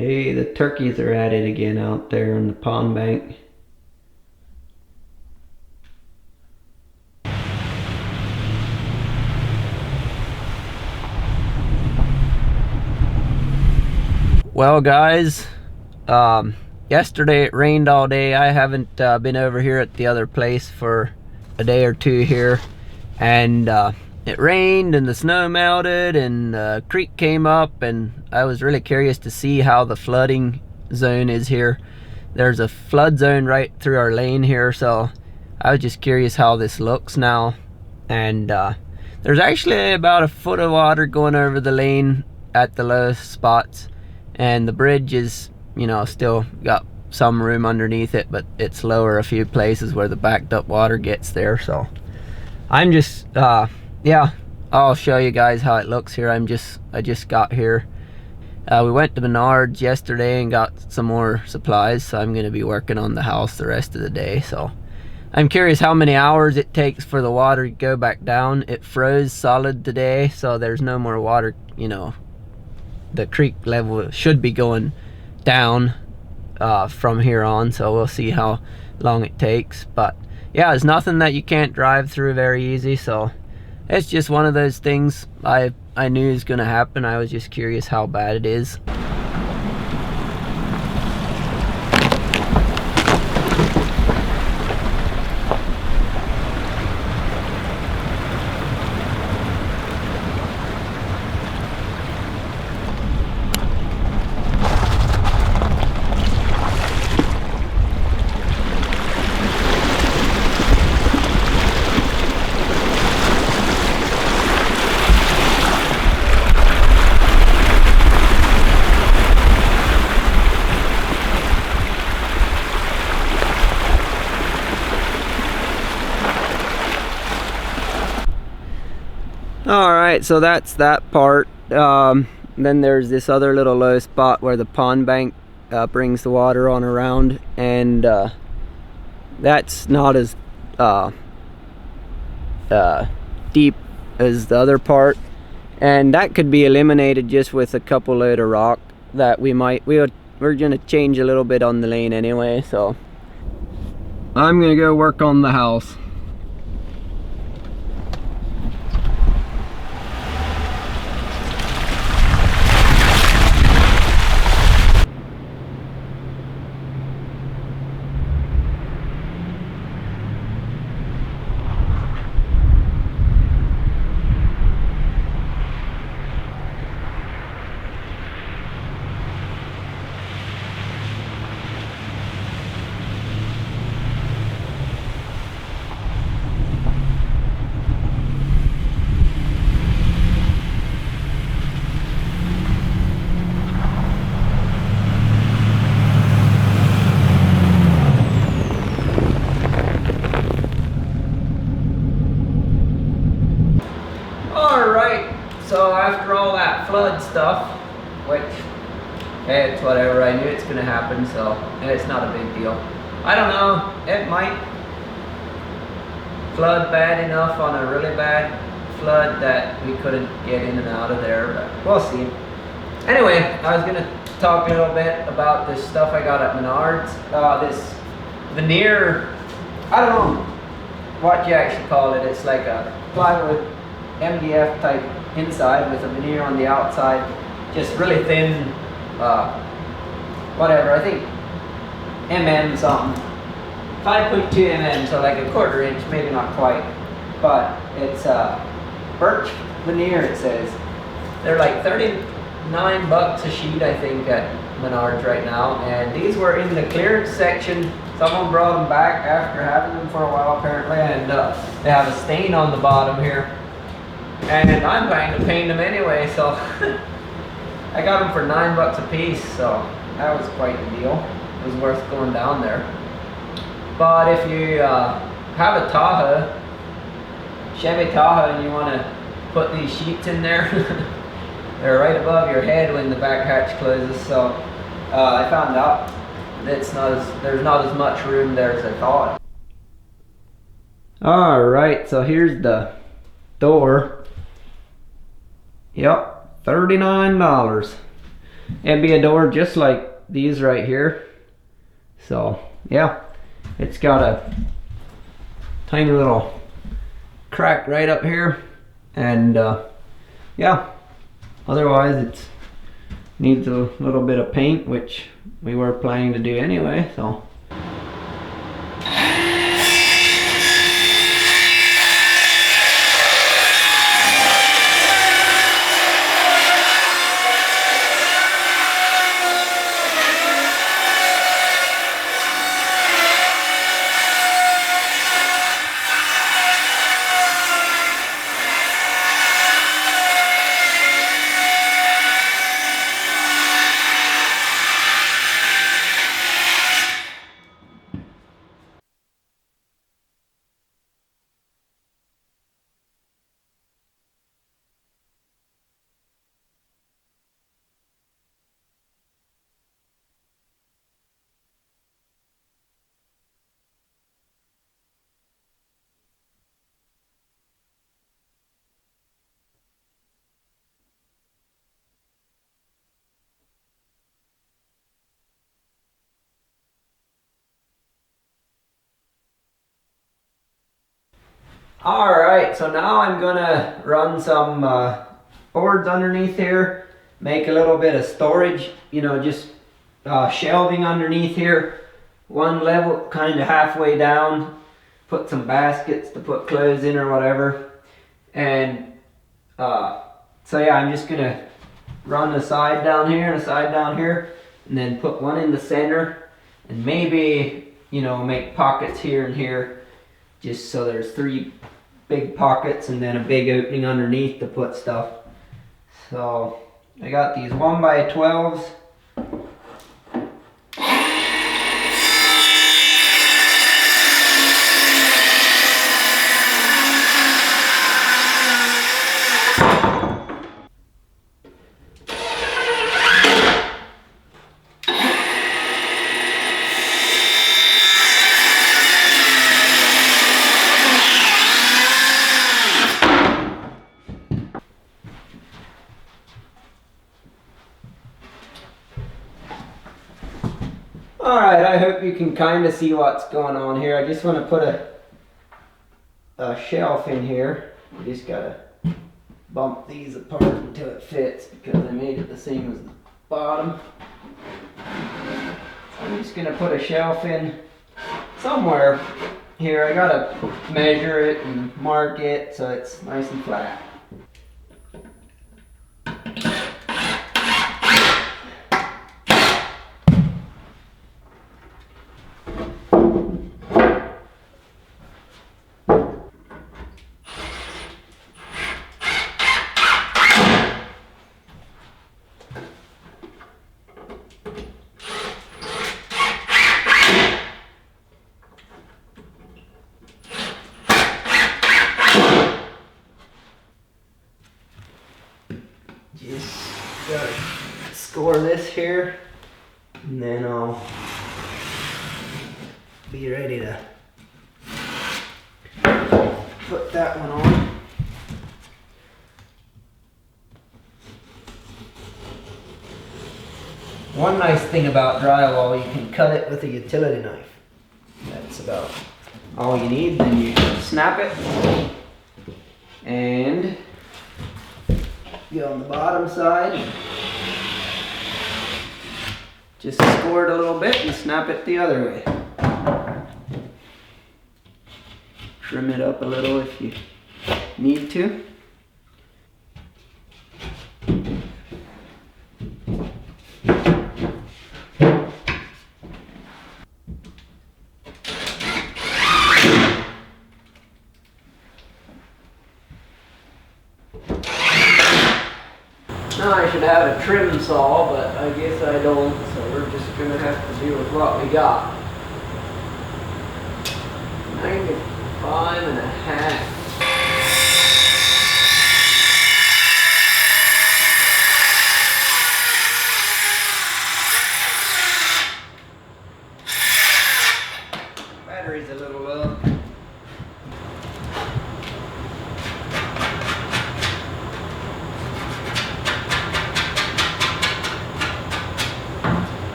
Hey, the turkeys are at it again out there on the pond bank. Well, guys, yesterday it rained all day. I haven't been over here at the other place for a day or two here, and it rained and the snow melted and the creek came up, and I was really curious to see how the flooding zone is here. There's a flood zone right through our lane here, so I was just curious how this looks now. And there's actually about a foot of water going over the lane at the lowest spots, and the bridge is, you know, still got some room underneath it, but it's lower a few places where the backed up water gets there. So I'm just yeah, I'll show you guys how it looks here. I just got here. We went to Menards yesterday and got some more supplies, so I'm going to be working on the house the rest of the day. So I'm curious how many hours it takes for the water to go back down. It froze solid today, so there's no more water. You know, the creek level should be going down from here on, so we'll see how long it takes. But yeah, it's nothing that you can't drive through very easy, so it's just one of those things I knew was gonna happen. I was just curious how bad it is. Alright, so that's that part. Then there's this other little low spot where the pond bank brings the water on around, and that's not as deep as the other part, and that could be eliminated just with a couple load of rock that we're gonna change a little bit on the lane anyway. So I'm gonna go work on the house. So after all that flood stuff, which, hey, it's whatever, I knew it's gonna happen, so, and it's not a big deal. I don't know, it might flood bad enough on a really bad flood that we couldn't get in and out of there, but we'll see. Anyway, I was gonna talk a little bit about this stuff I got at Menards. This veneer, I don't know what you actually call it. It's like a plywood MDF type inside with a veneer on the outside, just really thin, whatever, I think something, 5.2 mm, so like a 1/4 inch, maybe not quite, but it's birch veneer, it says. They're like 39 bucks a sheet, I think, at Menards right now, and these were in the clearance section. Someone brought them back after having them for a while apparently, and they have a stain on the bottom here. And I'm planning to paint them anyway, so I got them for 9 bucks a piece, so that was quite the deal. It was worth going down there. But if you have a Tahoe, Chevy Tahoe, and you want to put these sheets in there, they're right above your head when the back hatch closes. So I found out there's not as much room there as I thought. All right, so here's the door. Yep, $39. it'd be a door just like these right here. So yeah, it's got a tiny little crack right up here, and yeah, otherwise it needs a little bit of paint, which we were planning to do anyway. So alright, so now I'm gonna run some boards underneath here, make a little bit of storage, you know, just shelving underneath here, one level kind of halfway down, put some baskets to put clothes in or whatever. And so yeah, I'm just gonna run a side down here and a side down here, and then put one in the center, and maybe, you know, make pockets here and here, just so there's 3 big pockets and then a big opening underneath to put stuff. So I got these 1x12s. Alright, I hope you can kind of see what's going on here. I just want to put a shelf in here. I just gotta bump these apart until it fits, because I made it the same as the bottom. So I'm just gonna put a shelf in somewhere here. I gotta measure it and mark it so it's nice and flat. Just gotta score this here, and then I'll be ready to put that one on. One nice thing about drywall, you can cut it with a utility knife. That's about all you need. Then you snap it and get on the bottom side, just score it a little bit and snap it the other way. Trim it up a little if you need to. Now I should have a trim saw, but I guess I don't, so we're just going to have to deal with what we got. 95.5. Battery's a little low.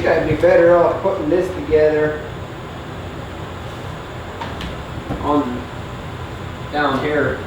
I'd be better off putting this together on down here.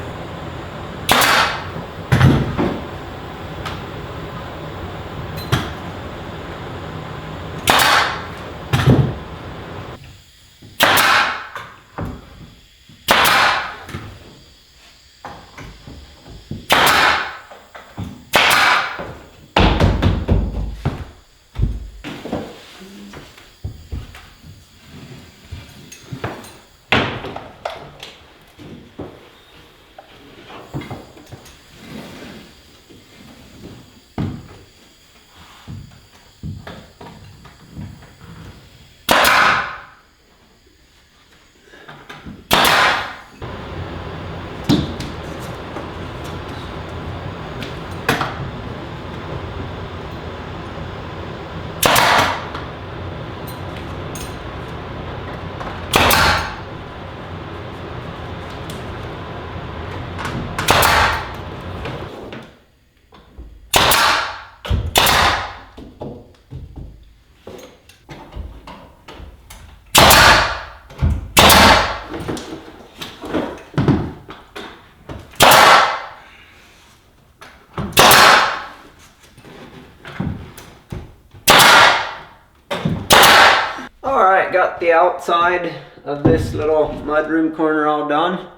Alright, got the outside of this little mudroom corner all done.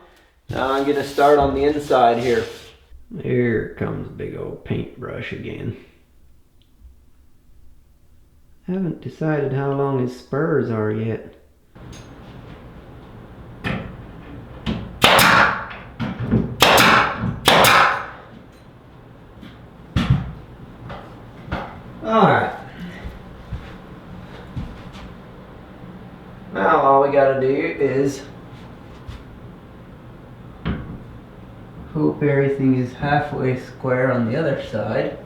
Now I'm going to start on the inside here. Here comes a big old paintbrush again. Haven't decided how long his spurs are yet. Alright. Now all we gotta do is hope everything is halfway square on the other side.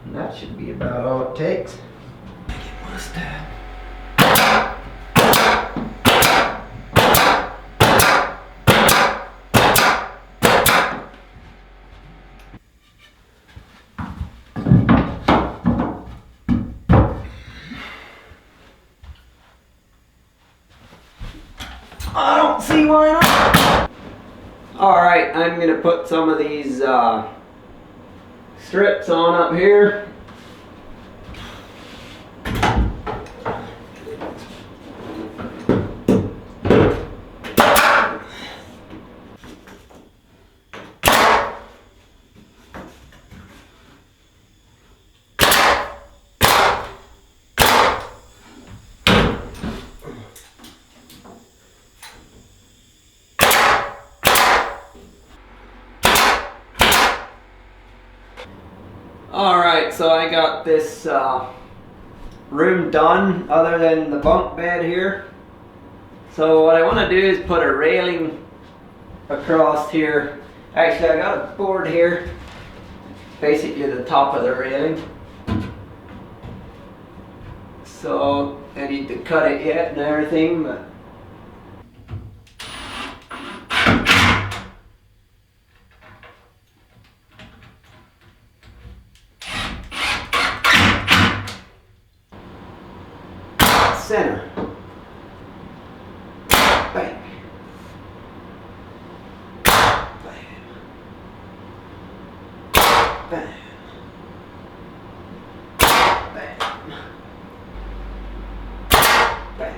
And that should be about all it takes. I don't see why not. Alright, I'm going to put some of these strips on up here. Alright, so I got this room done other than the bunk bed here. So what I want to do is put a railing across here. Actually, I got a board here, basically the top of the railing. So I need to cut it yet and everything, but center. Bang. Bang. Bang. Bang. Bang.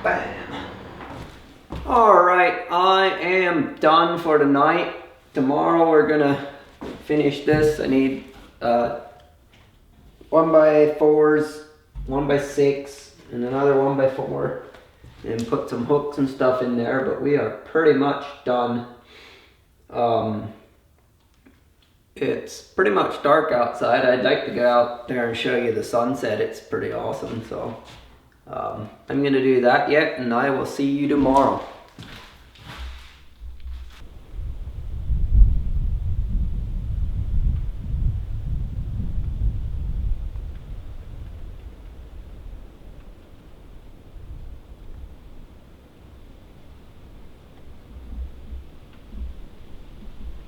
Bang. Alright, I am done for tonight. Tomorrow we're gonna finish this. I need 1x4s, 1x6, and another 1x4, and put some hooks and stuff in there, but we are pretty much done. It's pretty much dark outside. I'd like to go out there and show you the sunset. It's pretty awesome, so I'm gonna do that yet, and I will see you tomorrow.